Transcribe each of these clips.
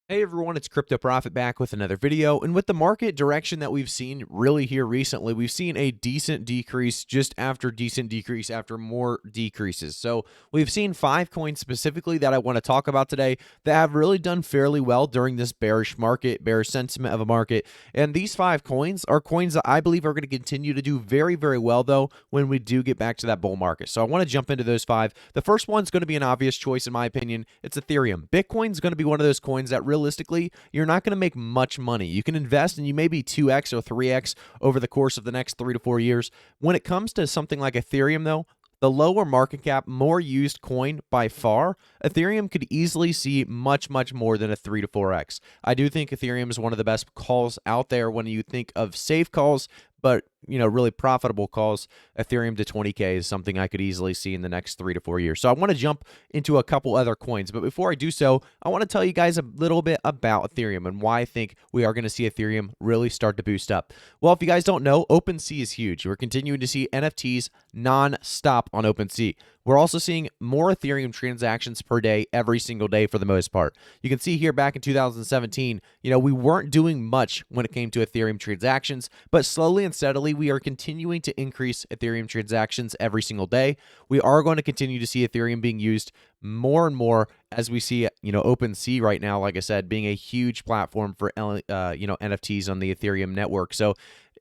Hey everyone, it's Crypto Profit back with another video. And with the market direction that we've seen really here recently, we've seen a decent decrease just after decent decrease after more decreases. So we've seen 5 coins specifically that I want to talk about today that have really done fairly well during this bearish market, bearish sentiment of a market. And these 5 coins are coins that I believe are going to continue to do very, very well though when we do get back to that bull market. So I want to jump into those 5. The first one's going to be an obvious choice in my opinion. It's Ethereum. Bitcoin's going to be one of those coins that realistically, you're not going to make much money. You can invest and you may be 2x or 3x over the course of the next 3 to 4 years. When it comes to something like Ethereum, though, the lower market cap, more used coin by far, Ethereum could easily see much, much more than a 3 to 4x. I do think Ethereum is one of the best calls out there when you think of safe calls, but really profitable calls. Ethereum to 20K is something I could easily see in the next 3 to 4 years. So I want to jump into a couple other coins, but before I do so, I want to tell you guys a little bit about Ethereum and why I think we are going to see Ethereum really start to boost up. Well, if you guys don't know, OpenSea is huge. We're continuing to see NFTs non-stop on OpenSea. We're also seeing more Ethereum transactions per day every single day for the most part. You can see here back in 2017, we weren't doing much when it came to Ethereum transactions, but slowly and steadily, we are continuing to increase Ethereum transactions every single day. We are going to continue to see Ethereum being used more and more as we see, OpenSea right now, like I said, being a huge platform for, NFTs on the Ethereum network. So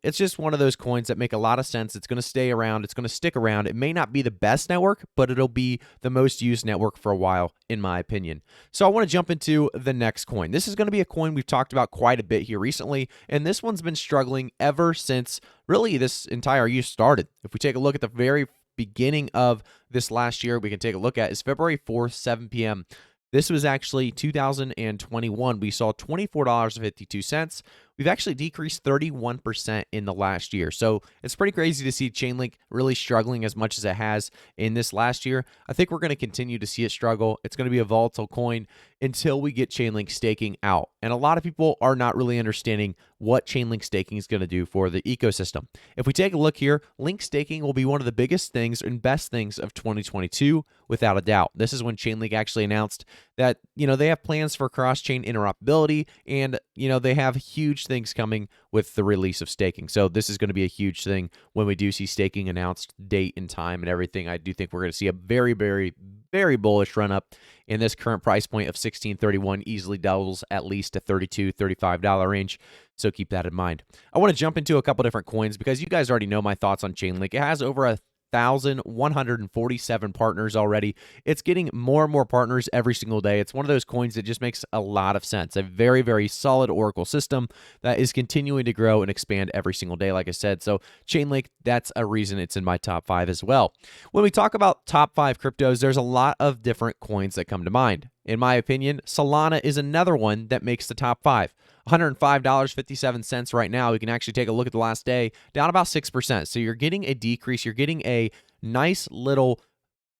it's just one of those coins that make a lot of sense. It's going to stay around. It's going to stick around. It may not be the best network, but it'll be the most used network for a while, in my opinion. So I want to jump into the next coin. This is going to be a coin we've talked about quite a bit here recently, and this one's been struggling ever since really this entire year started. If we take a look at the very beginning of this last year, we can take a look at is February 4th, 7 p.m. This was actually 2021. We saw $24.52. We've actually decreased 31% in the last year. So it's pretty crazy to see Chainlink really struggling as much as it has in this last year. I think we're going to continue to see it struggle. It's going to be a volatile coin until we get Chainlink staking out. And a lot of people are not really understanding what Chainlink staking is going to do for the ecosystem. If we take a look here, Link staking will be one of the biggest things and best things of 2022, without a doubt. This is when Chainlink actually announced that, they have plans for cross-chain interoperability and, they have huge things coming with the release of staking. So this is going to be a huge thing when we do see staking announced date and time and everything. I do think we're going to see a very, very, very bullish run up in this current price point of $16.31, easily doubles at least to $32, $35 range. So keep that in mind. I want to jump into a couple different coins because you guys already know my thoughts on Chainlink. It has over 1,147 partners already. It's getting more and more partners every single day. It's one of those coins that just makes a lot of sense. A very, very solid Oracle system that is continuing to grow and expand every single day, like I said. So Chainlink, that's a reason it's in my top 5 as well. When we talk about top 5 cryptos, there's a lot of different coins that come to mind. In my opinion, Solana is another one that makes the top 5. $105.57 right now. We can actually take a look at the last day, down about 6%. So you're getting a decrease. You're getting a nice little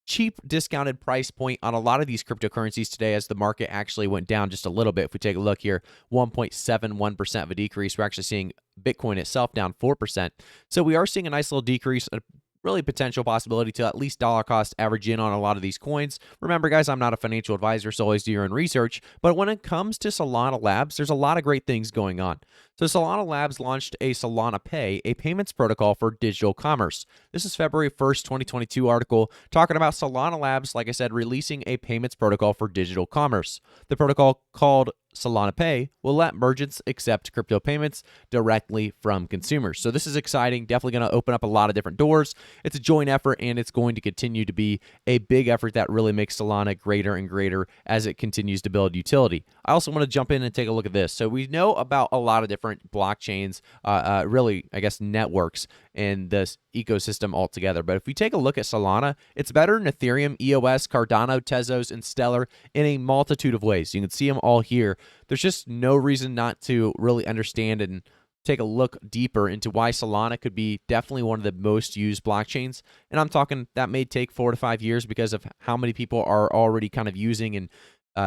cheap discounted price point on a lot of these cryptocurrencies today as the market actually went down just a little bit. If we take a look here, 1.71% of a decrease. We're actually seeing Bitcoin itself down 4%. So we are seeing a nice little decrease, a really potential possibility to at least dollar cost average in on a lot of these coins. Remember, guys, I'm not a financial advisor, so always do your own research. But when it comes to Solana Labs, there's a lot of great things going on. So Solana Labs launched a Solana Pay, a payments protocol for digital commerce. This is February 1st, 2022 article talking about Solana Labs, like I said, releasing a payments protocol for digital commerce. The protocol called Solana Pay will let merchants accept crypto payments directly from consumers. So this is exciting, definitely going to open up a lot of different doors. It's a joint effort, and it's going to continue to be a big effort that really makes Solana greater and greater as it continues to build utility. I also want to jump in and take a look at this. So we know about a lot of different blockchains, really, I guess, networks in this ecosystem altogether. But if we take a look at Solana, it's better than Ethereum, EOS, Cardano, Tezos, and Stellar in a multitude of ways. You can see them all here. There's just no reason not to really understand and take a look deeper into why Solana could be definitely one of the most used blockchains. And I'm talking that may take 4 to 5 years because of how many people are already kind of using and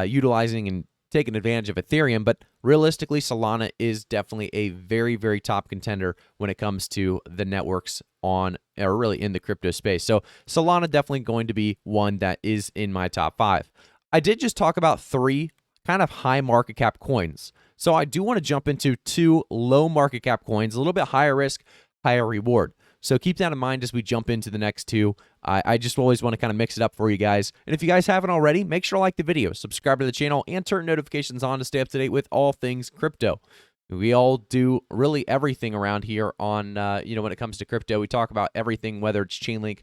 utilizing and taking advantage of Ethereum. But realistically, Solana is definitely a very, very top contender when it comes to the networks on, or really in the crypto space. So Solana definitely going to be one that is in my top 5. I did just talk about 3 kind of high market cap coins. So I do want to jump into 2 low market cap coins, a little bit higher risk, higher reward. So keep that in mind as we jump into the next 2. I just always want to kind of mix it up for you guys. And if you guys haven't already, make sure to like the video, subscribe to the channel, and turn notifications on to stay up to date with all things crypto. We all do really everything around here on, when it comes to crypto. We talk about everything, whether it's Chainlink,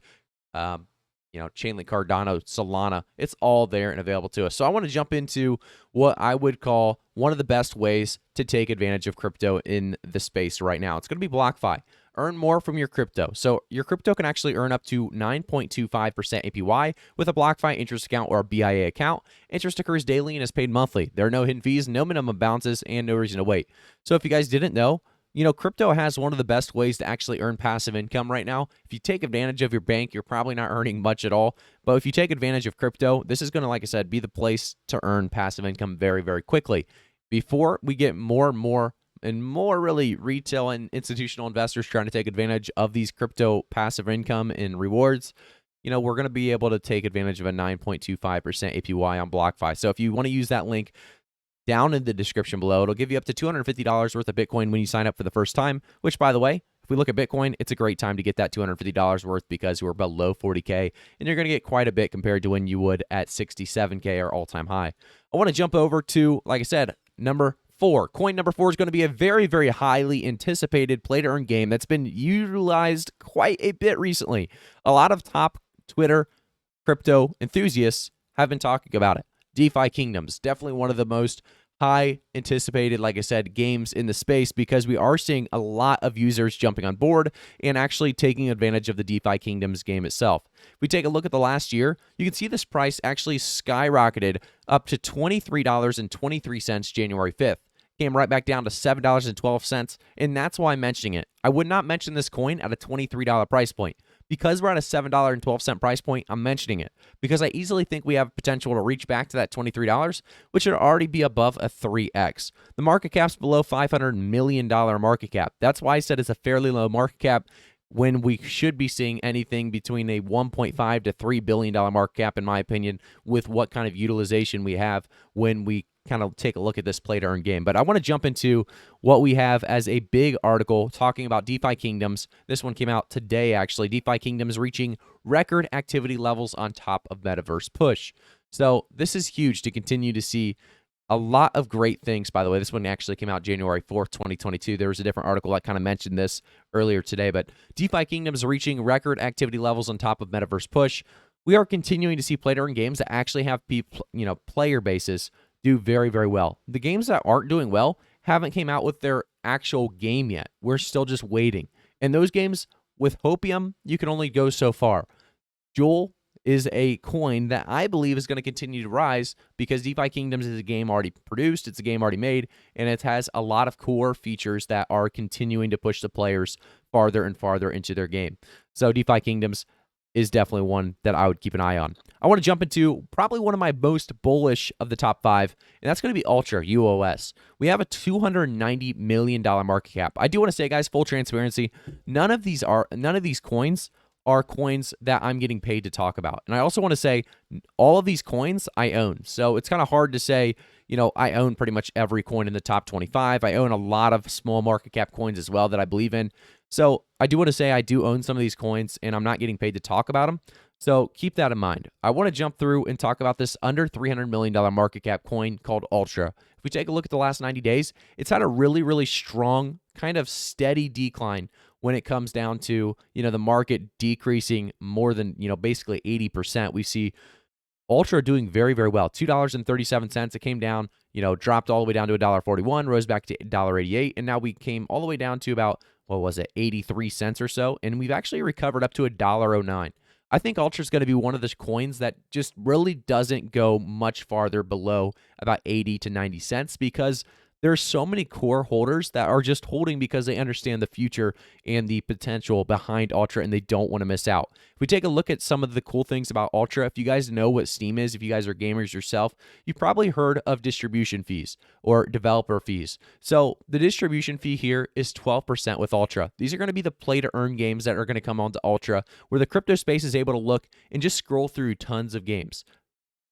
Chainlink, Cardano, Solana. It's all there and available to us. So I want to jump into what I would call one of the best ways to take advantage of crypto in the space right now. It's going to be BlockFi. Earn more from your crypto. So your crypto can actually earn up to 9.25% APY with a BlockFi interest account or a BIA account. Interest occurs daily and is paid monthly. There are no hidden fees, no minimum balances, and no reason to wait. So if you guys didn't know, crypto has one of the best ways to actually earn passive income right now. If you take advantage of your bank, you're probably not earning much at all. But if you take advantage of crypto, this is going to, like I said, be the place to earn passive income very, very quickly. Before we get more and more really retail and institutional investors trying to take advantage of these crypto passive income and rewards, we're going to be able to take advantage of a 9.25% APY on BlockFi. So if you want to use that link down in the description below, it'll give you up to $250 worth of Bitcoin when you sign up for the first time, which, by the way, if we look at Bitcoin, it's a great time to get that $250 worth because we're below 40K, and you're going to get quite a bit compared to when you would at 67K, our all-time high. I want to jump over to, like I said, number 4. Coin number 4 is going to be a very, very highly anticipated play-to-earn game that's been utilized quite a bit recently. A lot of top Twitter crypto enthusiasts have been talking about it. DeFi Kingdoms, definitely one of the most high anticipated, like I said, games in the space because we are seeing a lot of users jumping on board and actually taking advantage of the DeFi Kingdoms game itself. If we take a look at the last year, you can see this price actually skyrocketed up to $23.23 January 5th. Came right back down to $7.12, and that's why I'm mentioning it. I would not mention this coin at a $23 price point. Because we're at a $7.12 price point, I'm mentioning it because I easily think we have potential to reach back to that $23, which would already be above a 3x. The market cap's below $500 million market cap. That's why I said it's a fairly low market cap when we should be seeing anything between a $1.5 to $3 billion market cap, in my opinion, with what kind of utilization we have when we kind of take a look at this play-to-earn game. But I want to jump into what we have as a big article talking about DeFi Kingdoms. This one came out today, actually. DeFi Kingdoms reaching record activity levels on top of Metaverse push. So this is huge to continue to see a lot of great things. By the way, this one actually came out January 4th, 2022. There was a different article that kind of mentioned this earlier today, but DeFi Kingdoms reaching record activity levels on top of Metaverse push. We are continuing to see play-to-earn games that actually have player bases do very, very well. The games that aren't doing well haven't came out with their actual game yet. We're still just waiting. And those games with Hopium, you can only go so far. Joel is a coin that I believe is going to continue to rise because DeFi Kingdoms is a game already produced, it's a game already made, and it has a lot of core features that are continuing to push the players farther and farther into their game. So DeFi Kingdoms is definitely one that I would keep an eye on. I want to jump into probably one of my most bullish of the top 5, and that's going to be Ultra, UOS. We have a $290 million market cap. I do want to say, guys, full transparency, none of these coins are coins that I'm getting paid to talk about. And I also want to say all of these coins I own. So it's kind of hard to say, I own pretty much every coin in the top 25. I own a lot of small market cap coins as well that I believe in. So I do want to say I do own some of these coins and I'm not getting paid to talk about them. So keep that in mind. I want to jump through and talk about this under $300 million market cap coin called Ultra. If we take a look at the last 90 days, it's had a really, really strong kind of steady decline when it comes down to, the market decreasing more than, basically 80%. We see Ultra doing very, very well. $2.37. It came down, dropped all the way down to $1.41, rose back to $1.88, and now we came all the way down to about, 83 cents or so, and we've actually recovered up to $1.09. I think Ultra is going to be one of those coins that just really doesn't go much farther below about 80 to 90 cents because there's so many core holders that are just holding because they understand the future and the potential behind Ultra and they don't want to miss out. If we take a look at some of the cool things about Ultra, if you guys know what Steam is, if you guys are gamers yourself, you've probably heard of distribution fees or developer fees. So the distribution fee here is 12% with Ultra. These are going to be the play to earn games that are going to come onto Ultra where the crypto space is able to look and just scroll through tons of games.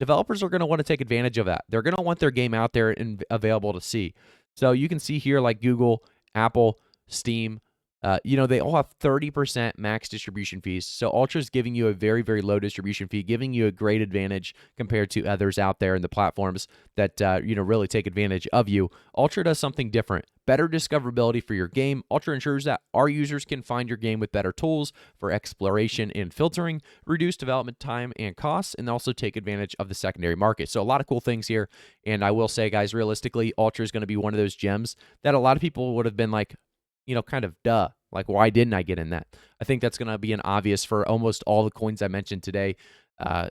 developers are going to want to take advantage of that. They're going to want their game out there and available to see. So you can see here like Google, Apple, Steam, they all have 30% max distribution fees. So Ultra is giving you a very, very low distribution fee, giving you a great advantage compared to others out there in the platforms that, really take advantage of you. Ultra does something different. Better discoverability for your game. Ultra ensures that our users can find your game with better tools for exploration and filtering, reduce development time and costs, and also take advantage of the secondary market. So a lot of cool things here. And I will say, guys, realistically, Ultra is going to be one of those gems that a lot of people would have been like, kind of duh. Like, why didn't I get in that? I think that's going to be an obvious for almost all the coins I mentioned today.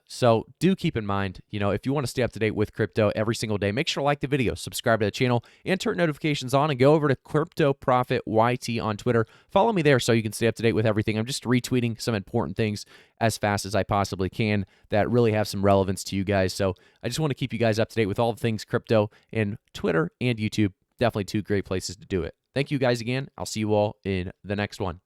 So do keep in mind, if you want to stay up to date with crypto every single day, make sure to like the video, subscribe to the channel, and turn notifications on, and go over to Crypto Profit YT on Twitter. Follow me there so you can stay up to date with everything. I'm just retweeting some important things as fast as I possibly can that really have some relevance to you guys. So I just want to keep you guys up to date with all the things crypto, and Twitter and YouTube. Definitely two great places to do it. Thank you guys again. I'll see you all in the next one.